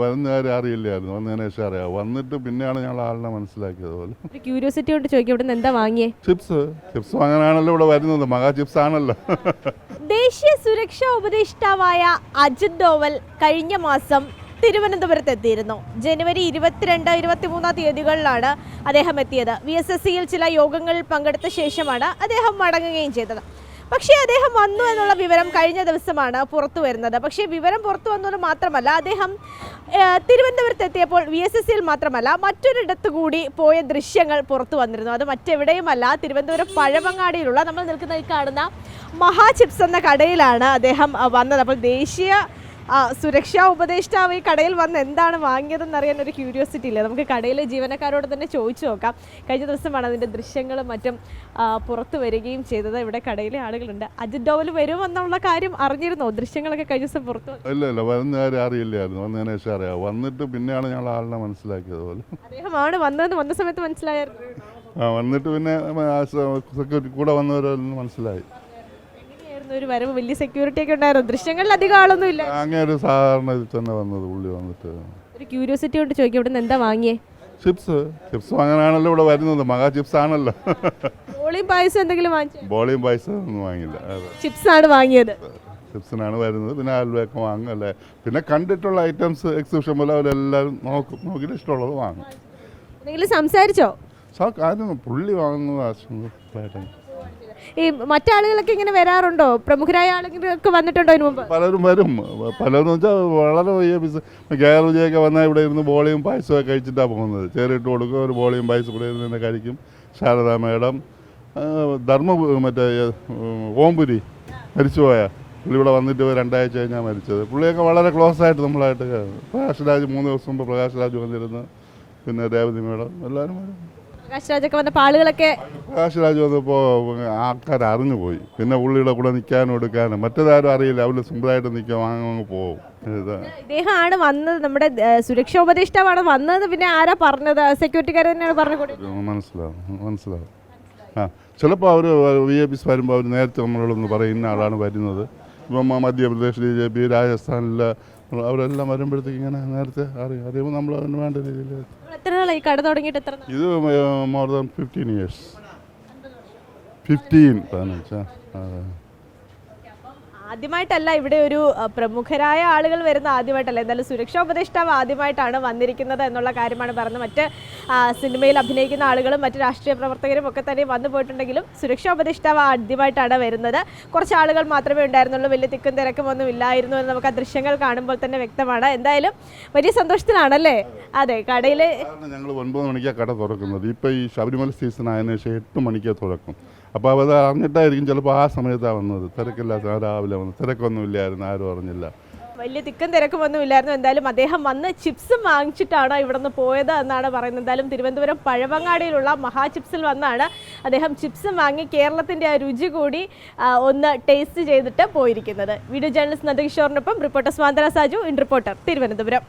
വരുന്ന കാര്യം അറിയില്ലായിരുന്നു, വന്നതിന് ശേഷം അറിയാം. വന്നിട്ട് പിന്നെയാണ് ഞങ്ങൾ ആളിനെ മനസ്സിലാക്കിയത് പോലെ. ക്യൂരിയോസിറ്റി കൊണ്ട് ചോദിക്കും, ഇവിടെ നിന്ന് എന്താ വാങ്ങിയേ? ചിപ്സ് അങ്ങനെയാണല്ലോ ഇവിടെ വരുന്നത്, മഹാ ചിപ്സ് ആണല്ലോ. ദേശീയ സുരക്ഷാ ഉപദേഷ്ടാവായ അജിത് ഡോവൽ കഴിഞ്ഞ മാസം തിരുവനന്തപുരത്ത് എത്തിയിരുന്നു. ജനുവരി 22, 23 തീയതികളിലാണ് അദ്ദേഹം എത്തിയത്. VSSCയിൽ ചില യോഗങ്ങളിൽ പങ്കെടുത്ത ശേഷമാണ് അദ്ദേഹം മടങ്ങുകയും ചെയ്തത്. പക്ഷേ അദ്ദേഹം വന്നു എന്നുള്ള വിവരം കഴിഞ്ഞ ദിവസമാണ് പുറത്തു വരുന്നത്. പക്ഷേ വിവരം പുറത്തു വന്നത് മാത്രമല്ല, അദ്ദേഹം തിരുവനന്തപുരത്ത് എത്തിയപ്പോൾ VSSCയിൽ മാത്രമല്ല മറ്റൊരിടത്തു കൂടി പോയ ദൃശ്യങ്ങൾ പുറത്തു വന്നിരുന്നു. അത് മറ്റെവിടെയുമല്ല, തിരുവനന്തപുരം പഴവങ്ങാടിയിലുള്ള നമ്മൾ നിൽക്കുന്ന ഈ കാണുന്ന മഹാ ചിപ്സ് എന്ന കടയിലാണ് അദ്ദേഹം വന്നത്. അപ്പോൾ ദേശീയ സുരക്ഷാ ഉപദേഷ്ടാവ് ഈ കടയിൽ വന്ന് എന്താണ് വാങ്ങിയതെന്ന് അറിയാൻ ഒരു ക്യൂരിയോസിറ്റി ഇല്ല. നമുക്ക് കടയിലെ ജീവനക്കാരോട് തന്നെ ചോദിച്ചു നോക്കാം. കഴിഞ്ഞ ദിവസമാണ് അതിൻ്റെ ദൃശ്യങ്ങളും മറ്റും പുറത്തു വരികയും ചെയ്തത്. ഇവിടെ കടയിലെ ആളുകളുണ്ട്. അജിത് ഡോവൽ വരുമെന്നുള്ള കാര്യം അറിഞ്ഞിരുന്നോ? ദൃശ്യങ്ങളൊക്കെ കഴിഞ്ഞ ദിവസം പുറത്തു ഇല്ല, വരുന്ന കാര്യം അറിയില്ലായിരുന്നു, വന്നതിന് ശേഷം അറിയാം. വന്നിട്ട് പിന്നെയാണ് ഞങ്ങൾ ആളിനെ മനസ്സിലാക്കിയത് പോലെ. അദ്ദേഹമാണ് വന്നതെന്ന് വന്ന സമയത്ത് മനസ്സിലായിരുന്നു. വന്നിട്ട് പിന്നെ സെക്യൂരിറ്റി കൂടെ വന്നവരെല്ലാം മനസ്സിലായി. ഒരു വരവ് വലിയ സെക്യൂരിറ്റി ഒക്കെ ഉണ്ടായിരുന്നു. ദൃശ്യങ്ങളിൽ അധികം ആളൊന്നും ഇല്ല. അങ്ങനെ ഒരു സാധാരണ ഇതിൽ തന്നെ വന്നത് പുള്ളി വന്നിട്ട്. ഒരു ക്യൂരിയോസിറ്റി കൊണ്ട് ചോദിക്കും, ഇവിടെ നിന്ന് എന്താ വാങ്ങിയേ? ചിപ്സ് അങ്ങനെയാണല്ലോ ഇവിടെ വരുന്നത്, മഹാ ചിപ്സ് ആണല്ലോ. ബോളിയും പായസം എന്തെങ്കിലും വാങ്ങിച്ചു? ബോളിയും പായസം ഒന്നും വാങ്ങിയില്ല, ചിപ്സ് ആണ് വാങ്ങിയത്. ചിപ്സിനാണ് വരുന്നത്. പിന്നെ അൽവയൊക്കെ വാങ്ങും അല്ലേ. പിന്നെ കണ്ടിട്ടുള്ള ഐറ്റംസ് എക്സിബിഷൻ പോലെ അവരെല്ലാവരും നോക്കിയിട്ട് ഇഷ്ടമുള്ളത് വാങ്ങും. എന്തെങ്കിലും സംസാരിച്ചോ? കാര്യം പുള്ളി വാങ്ങുന്നത്. ഈ മറ്റാളുകളൊക്കെ ഇങ്ങനെ വരാറുണ്ടോ? പ്രമുഖരായ ആളുകളൊക്കെ വന്നിട്ടുണ്ടോ ഇതിനു മുമ്പ്? പലരും വരും. പലരും വെച്ചാൽ വളരെ വലിയ KR വിജയൊക്കെ വന്നാൽ ഇവിടെ ഇരുന്ന് ബോളിയും പായസമൊക്കെ കഴിച്ചിട്ടാണ് പോകുന്നത്. ചേറിട്ട് കൊടുക്കും, ഒരു ബോളിയും പായസം ഇവിടെ ഇരുന്ന് തന്നെ കഴിക്കും. ശാരദാ മേഡം, മറ്റേ ഓംപുരി മരിച്ചുപോയ പുള്ളി ഇവിടെ വന്നിട്ട് 2 ആഴ്ച കഴിഞ്ഞാൽ മരിച്ചത്. പുള്ളിയൊക്കെ വളരെ ക്ലോസ് ആയിട്ട് നമ്മളായിട്ട്. പ്രകാശ് രാജ് 3 ദിവസം മുമ്പ് പ്രകാശ് രാജ് വന്നിരുന്നു. പിന്നെ രേവതി മേഡം, എല്ലാവരും വരും. പ്രകാശ് രാജൊക്കെ വന്നപ്പോൾ ആളുകളൊക്കെ പ്രകാശ് രാജ് വന്നപ്പോൾ ആൾക്കാർ അറിഞ്ഞു പോയി. പിന്നെ പുള്ളിയുടെ കൂടെ നിൽക്കാനും എടുക്കാനും മറ്റേതാരും അറിയില്ല. അവർ സിമ്പിളായിട്ട് നിൽക്കാൻ വാങ്ങി പോകും. ഇദ്ദേഹമാണ് വന്നത്, നമ്മുടെ സുരക്ഷാ ഉപദേഷ്ടാവാണ് വന്നത്. പിന്നെ ആരാ പറഞ്ഞത്? സെക്യൂരിറ്റിക്കാർ തന്നെയാണ് പറഞ്ഞു. മനസ്സിലാവും. ചിലപ്പോൾ അവർ VIPs വരുമ്പോൾ അവർ നേരത്തെ നമ്മളോടൊന്ന് പറയും ഇന്ന ആളാണ് വരുന്നത്. ഇപ്പം മധ്യപ്രദേശ് BJP, രാജസ്ഥാനിൽ അവരെല്ലാം വരുമ്പോഴത്തേക്ക് ഇങ്ങനെ നേരത്തെ അറിയുമ്പോൾ നമ്മൾ അതിന് വേണ്ട രീതിയിൽ. എത്ര നാളായി കട തുടങ്ങിയിട്ട്? ഇത് മോർ ദാൻ 15 years. 15 ആദ്യമായിട്ടല്ല ഇവിടെ ഒരു പ്രമുഖരായ ആളുകൾ വരുന്ന, ആദ്യമായിട്ടല്ല. എന്തായാലും സുരക്ഷാ ഉപദേഷ്ടാവ് ആദ്യമായിട്ടാണ് വന്നിരിക്കുന്നത് എന്നുള്ള കാര്യമാണ് പറഞ്ഞത്. മറ്റ് സിനിമയിൽ അഭിനയിക്കുന്ന ആളുകളും മറ്റ് രാഷ്ട്രീയ പ്രവർത്തകരും ഒക്കെ തന്നെ വന്നു പോയിട്ടുണ്ടെങ്കിലും സുരക്ഷാ ഉപദേഷ്ടാവ് ആദ്യമായിട്ടാണ് വരുന്നത്. കുറച്ച് ആളുകൾ മാത്രമേ ഉണ്ടായിരുന്നുള്ളൂ, വലിയ തിക്കും തിരക്കും ഒന്നും ഇല്ലായിരുന്നു എന്ന് നമുക്ക് ആ ദൃശ്യങ്ങൾ കാണുമ്പോൾ തന്നെ വ്യക്തമാണ്. എന്തായാലും വലിയ സന്തോഷത്തിലാണല്ലേ? അതെ, കടയിൽ ഞങ്ങൾ 9 മണിക്കാണ് കട തുറക്കുന്നത്. ഇപ്പോൾ ഈ ശബരിമല സീസൺ ആയതിനു ശേഷം 8 മണിക്കാണ് തുറക്കും. അപ്പോൾ അത് അറിഞ്ഞിട്ടായിരിക്കും ചിലപ്പോൾ ആ സമയത്താണ് വന്നത്. തിരക്കില്ലാത്ത രാവിലെ വന്നു, തിരക്കൊന്നും ഇല്ലായിരുന്നു, ആരും അറിഞ്ഞില്ല. വലിയ തിക്കും തിരക്കുമൊന്നും ഇല്ലായിരുന്നു. എന്തായാലും അദ്ദേഹം വന്ന് ചിപ്സും വാങ്ങിച്ചിട്ടാണ് ഇവിടെ നിന്ന് പോയത് എന്നാണ് പറയുന്നത്. എന്തായാലും തിരുവനന്തപുരം പഴവങ്ങാടിയിലുള്ള മഹാ ചിപ്സിൽ വന്നാണ് അദ്ദേഹം ചിപ്സും വാങ്ങി കേരളത്തിൻ്റെ ആ രുചി കൂടി ഒന്ന് ടേസ്റ്റ് ചെയ്തിട്ട് പോയിരിക്കുന്നത്. വീഡിയോ ജേർണലിസ്റ്റ് നന്ദകിഷോറിനൊപ്പം reporter Swanthana Saju, in reporter, Thiruvananthapuram.